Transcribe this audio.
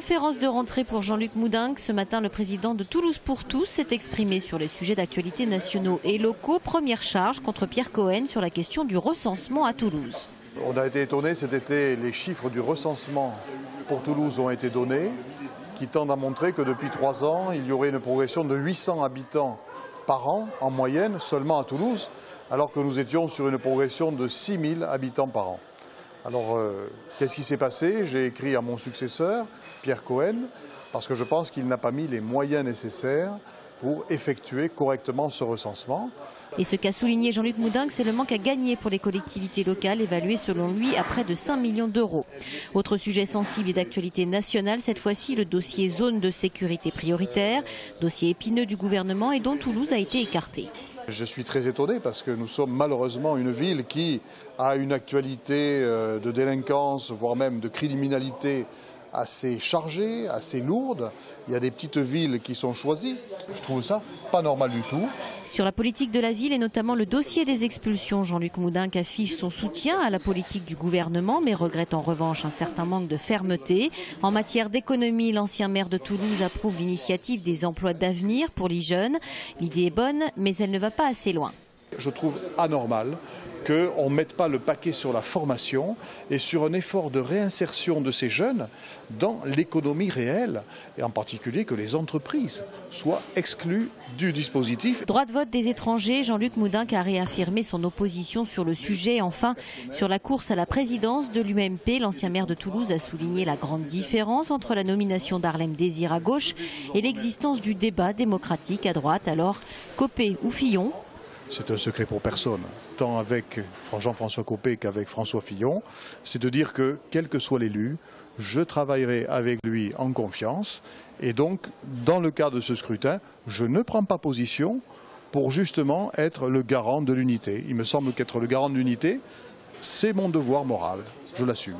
Conférence de rentrée pour Jean-Luc Moudenc. Ce matin, le président de Toulouse pour tous s'est exprimé sur les sujets d'actualité nationaux et locaux. Première charge contre Pierre Cohen sur la question du recensement à Toulouse. On a été étonnés cet été, les chiffres du recensement pour Toulouse ont été donnés, qui tendent à montrer que depuis 3 ans, il y aurait une progression de 800 habitants par an en moyenne seulement à Toulouse, alors que nous étions sur une progression de 6000 habitants par an. Alors, qu'est-ce qui s'est passé? J'ai écrit à mon successeur, Pierre Cohen, parce que je pense qu'il n'a pas mis les moyens nécessaires pour effectuer correctement ce recensement. Et ce qu'a souligné Jean-Luc Moudenc, c'est le manque à gagner pour les collectivités locales, évalué selon lui à près de 5 millions d'euros. Autre sujet sensible et d'actualité nationale, cette fois-ci le dossier zone de sécurité prioritaire, dossier épineux du gouvernement et dont Toulouse a été écarté. Je suis très étonné parce que nous sommes malheureusement une ville qui a une actualité de délinquance, voire même de criminalité assez chargée, assez lourde. Il y a des petites villes qui sont choisies. Je trouve ça pas normal du tout. Sur la politique de la ville et notamment le dossier des expulsions, Jean-Luc Moudenc affiche son soutien à la politique du gouvernement, mais regrette en revanche un certain manque de fermeté. En matière d'économie, l'ancien maire de Toulouse approuve l'initiative des emplois d'avenir pour les jeunes. L'idée est bonne, mais elle ne va pas assez loin. Je trouve anormal qu'on ne mette pas le paquet sur la formation et sur un effort de réinsertion de ces jeunes dans l'économie réelle, et en particulier que les entreprises soient exclues du dispositif. Droit de vote des étrangers, Jean-Luc Moudenc a réaffirmé son opposition sur le sujet. Enfin, sur la course à la présidence de l'UMP, l'ancien maire de Toulouse a souligné la grande différence entre la nomination d'Harlem Désir à gauche et l'existence du débat démocratique à droite. Alors, Copé ou Fillon? C'est un secret pour personne, tant avec Jean-François Copé qu'avec François Fillon, c'est de dire que, quel que soit l'élu, je travaillerai avec lui en confiance. Et donc, dans le cas de ce scrutin, je ne prends pas position pour justement être le garant de l'unité. Il me semble qu'être le garant de l'unité, c'est mon devoir moral. Je l'assume.